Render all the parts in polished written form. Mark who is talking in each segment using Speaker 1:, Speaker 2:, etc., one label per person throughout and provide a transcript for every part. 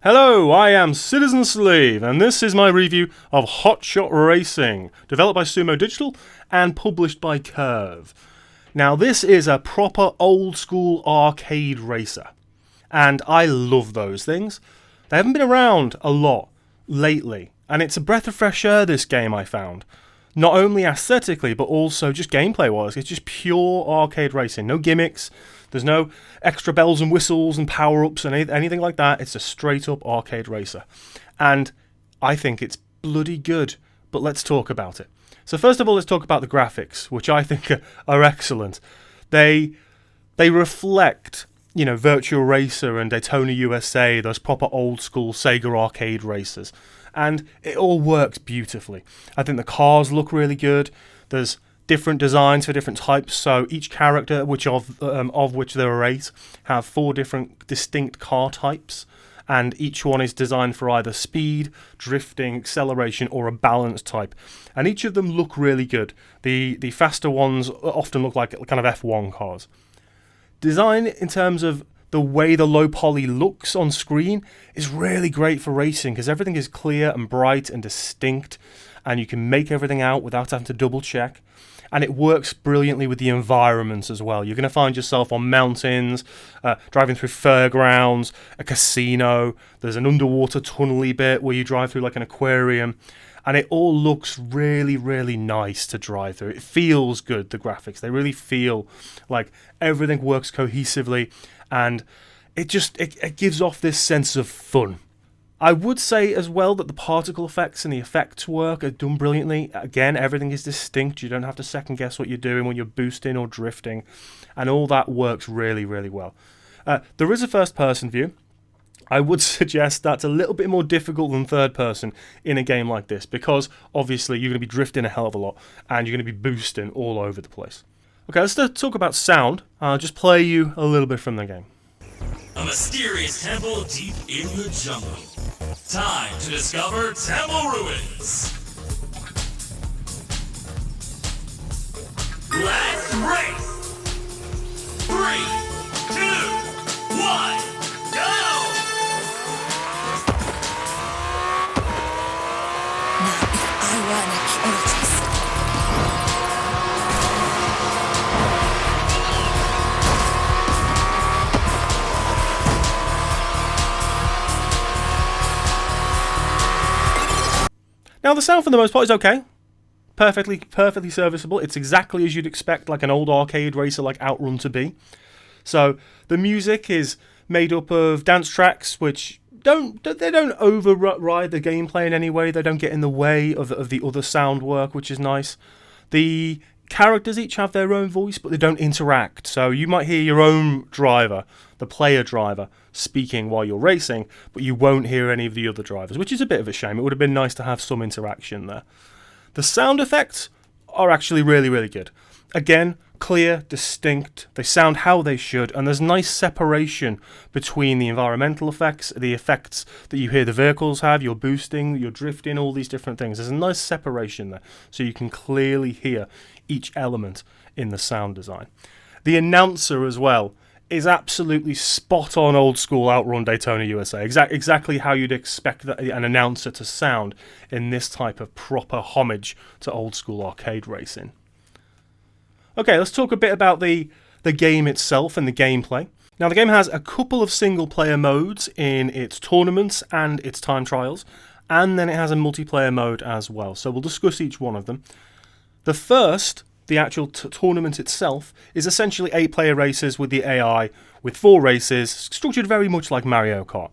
Speaker 1: Hello, I am Citizen Slave, and this is my review of Hotshot Racing, developed by Sumo Digital and published by Curve. Now, this is a proper old-school arcade racer, and I love those things. They haven't been around a lot lately, and it's a breath of fresh air, this game, I found. Not only aesthetically, but also just gameplay-wise. It's just pure arcade racing, no gimmicks. There's no extra bells and whistles and power-ups and anything like that. It's a straight-up arcade racer. And I think it's bloody good. But let's talk about it. So first of all, let's talk about the graphics, which I think are excellent. They reflect, Virtua Racer and Daytona USA, those proper old-school Sega arcade racers. And it all works beautifully. I think the cars look really good. There's different designs for different types, so each character, of which there are 8, have 4 different distinct car types, and each one is designed for either speed, drifting, acceleration, or a balance type. And each of them look really good. The faster ones often look like kind of F1 cars. Design in terms of the way the low poly looks on screen is really great for racing because everything is clear and bright and distinct, and you can make everything out without having to double check. And it works brilliantly with the environments as well. You're going to find yourself on mountains, driving through fairgrounds, a casino. There's an underwater tunnely bit where you drive through like an aquarium. And it all looks really, really nice to drive through. It feels good, the graphics. They really feel like everything works cohesively. And it gives off this sense of fun. I would say as well that the particle effects and the effects work are done brilliantly. Again, everything is distinct. You don't have to second guess what you're doing when you're boosting or drifting. And all that works really, really well. There is a first person view. I would suggest that's a little bit more difficult than third person in a game like this because obviously you're going to be drifting a hell of a lot and you're going to be boosting all over the place. Okay, let's talk about sound. I'll just play you a little bit from the game.
Speaker 2: A mysterious temple deep in the jungle. Time to discover temple ruins. Let's race! 3, 2, 1, go!
Speaker 3: Now, if I were an archaeologist,
Speaker 1: now the sound for the most part is okay. Perfectly serviceable. It's exactly as you'd expect like an old arcade racer like Outrun to be. So the music is made up of dance tracks which don't override the gameplay in any way. They don't get in the way of the other sound work, which is nice. The characters each have their own voice, but they don't interact. So you might hear your own driver, the player driver, speaking while you're racing, but you won't hear any of the other drivers, which is a bit of a shame. It would have been nice to have some interaction there. The sound effects are actually really, really good. Again, clear, distinct, they sound how they should, and there's nice separation between the environmental effects, the effects that you hear the vehicles have, your boosting, your drifting, all these different things. There's a nice separation there, so you can clearly hear each element in the sound design. The announcer as well is absolutely spot on old school Outrun Daytona USA. Exactly how you'd expect an announcer to sound in this type of proper homage to old school arcade racing. Okay, let's talk a bit about the game itself and the gameplay. Now, the game has a couple of single-player modes in its tournaments and its time trials, and then it has a multiplayer mode as well. So we'll discuss each one of them. The first, the actual tournament itself, is essentially 8-player races with the AI, with 4 races, structured very much like Mario Kart.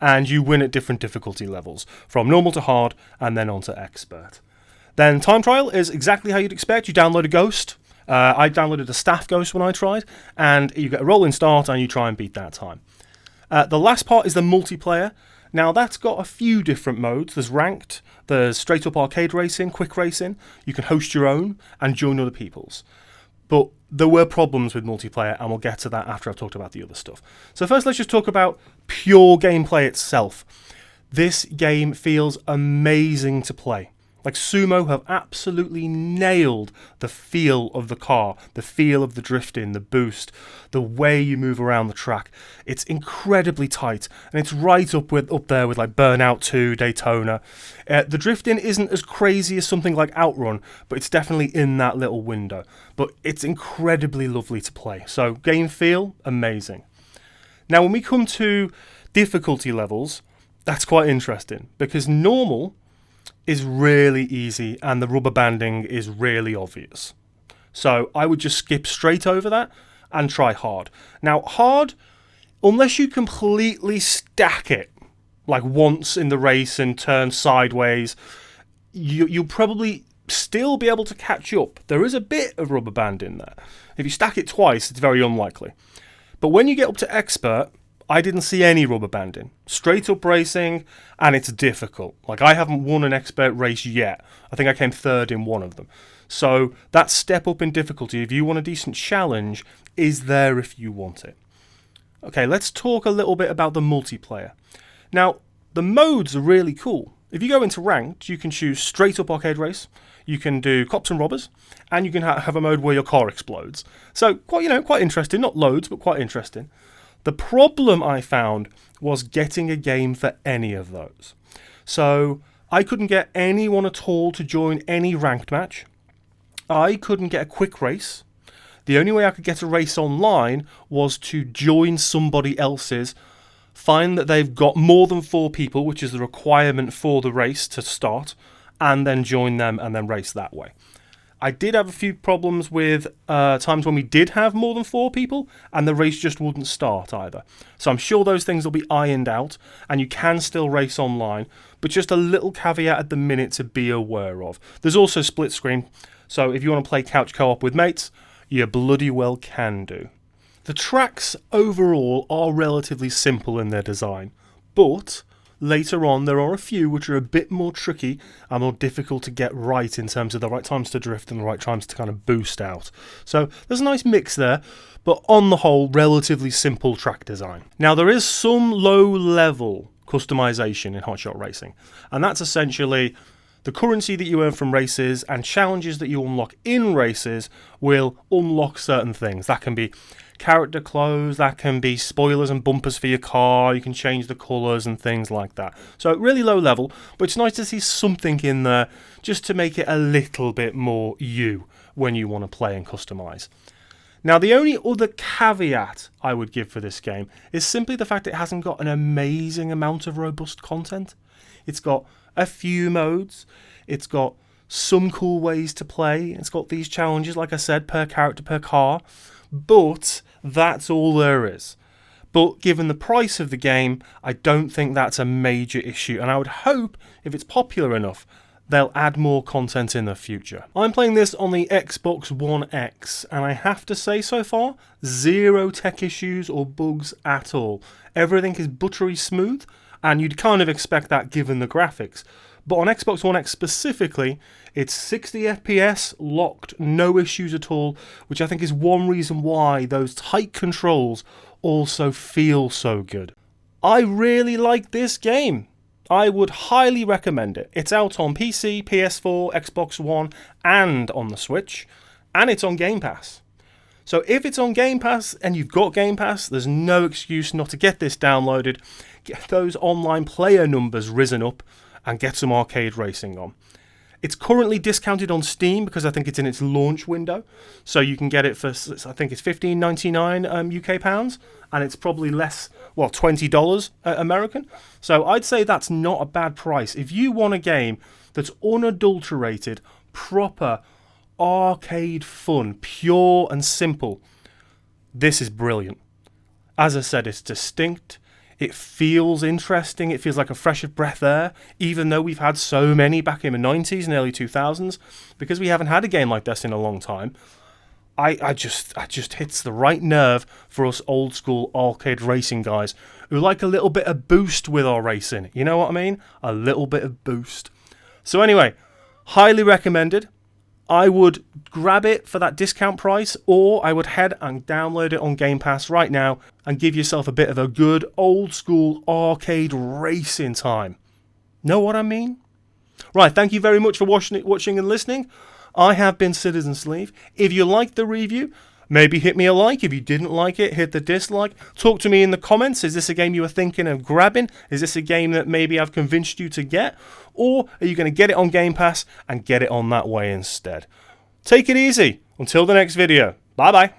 Speaker 1: And you win at different difficulty levels, from normal to hard, and then on to expert. Then time trial is exactly how you'd expect. You download a ghost. I downloaded a staff ghost when I tried, and you get a rolling start and you try and beat that time. The last part is the multiplayer. Now that's got a few different modes. There's ranked, there's straight up arcade racing, quick racing. You can host your own and join other people's. But there were problems with multiplayer, and we'll get to that after I've talked about the other stuff. So first let's just talk about pure gameplay itself. This game feels amazing to play. Like, Sumo have absolutely nailed the feel of the car, the feel of the drifting, the boost, the way you move around the track. It's incredibly tight, and it's right up there with like Burnout 2, Daytona. The drifting isn't as crazy as something like Outrun, but it's definitely in that little window. But it's incredibly lovely to play. So game feel, amazing. Now, when we come to difficulty levels, that's quite interesting, because normal is really easy and the rubber banding is really obvious. So I would just skip straight over that and try hard. Now, hard, unless you completely stack it, like once in the race and turn sideways, you'll probably still be able to catch up. There is a bit of rubber band in there. If you stack it twice, it's very unlikely. But when you get up to expert, I didn't see any rubber banding. Straight up racing, and it's difficult. Like, I haven't won an expert race yet. I think I came third in one of them. So that step up in difficulty, if you want a decent challenge, is there if you want it. Okay, let's talk a little bit about the multiplayer. Now, the modes are really cool. If you go into ranked, you can choose straight up arcade race, you can do cops and robbers, and you can have a mode where your car explodes. So quite interesting. Not loads, but quite interesting. The problem I found was getting a game for any of those. So I couldn't get anyone at all to join any ranked match. I couldn't get a quick race. The only way I could get a race online was to join somebody else's, find that they've got more than 4 people, which is the requirement for the race to start, and then join them and then race that way. I did have a few problems with times when we did have more than 4 people and the race just wouldn't start either. So I'm sure those things will be ironed out and you can still race online, but just a little caveat at the minute to be aware of. There's also split screen, so if you want to play couch co-op with mates, you bloody well can do. The tracks overall are relatively simple in their design, but later on, there are a few which are a bit more tricky and more difficult to get right in terms of the right times to drift and the right times to kind of boost out. So there's a nice mix there, but on the whole, relatively simple track design. Now, there is some low-level customization in Hotshot Racing, and that's essentially the currency that you earn from races and challenges that you unlock in races will unlock certain things. That can be character clothes, that can be spoilers and bumpers for your car, you can change the colours and things like that. So really low level, but it's nice to see something in there just to make it a little bit more you when you want to play and customise. Now, the only other caveat I would give for this game is simply the fact it hasn't got an amazing amount of robust content. It's got a few modes, it's got some cool ways to play, it's got these challenges, like I said, per character, per car, but that's all there is. But given the price of the game, I don't think that's a major issue, and I would hope, if it's popular enough, they'll add more content in the future. I'm playing this on the Xbox One X, and I have to say so far, 0 tech issues or bugs at all. Everything is buttery smooth, and you'd kind of expect that given the graphics. But on Xbox One X specifically, it's 60 FPS, locked, no issues at all, which I think is one reason why those tight controls also feel so good. I really like this game. I would highly recommend it. It's out on PC, PS4, Xbox One, and on the Switch, and it's on Game Pass. So if it's on Game Pass and you've got Game Pass, there's no excuse not to get this downloaded, get those online player numbers risen up, and get some arcade racing on. It's currently discounted on Steam because I think it's in its launch window, so you can get it for, I think it's $15.99 UK pounds, and it's probably less, well, $20 American. So I'd say that's not a bad price. If you want a game that's unadulterated, proper arcade fun, pure and simple, this is brilliant. As I said, it's distinct. It feels interesting. It feels like a fresh breath air, even though we've had so many back in the 90s and early 2000s. Because we haven't had a game like this in a long time, I just hits the right nerve for us old school arcade racing guys who like a little bit of boost with our racing. You know what I mean? A little bit of boost. So anyway, highly recommended. I would grab it for that discount price, or I would head and download it on Game Pass right now and give yourself a bit of a good old school arcade racing time. Know what I mean? Right, thank you very much for watching and listening. I have been Citizen Sleeve. If you liked the review, maybe hit me a like. If you didn't like it, hit the dislike. Talk to me in the comments. Is this a game you were thinking of grabbing? Is this a game that maybe I've convinced you to get? Or are you going to get it on Game Pass and get it on that way instead? Take it easy. Until the next video. Bye-bye.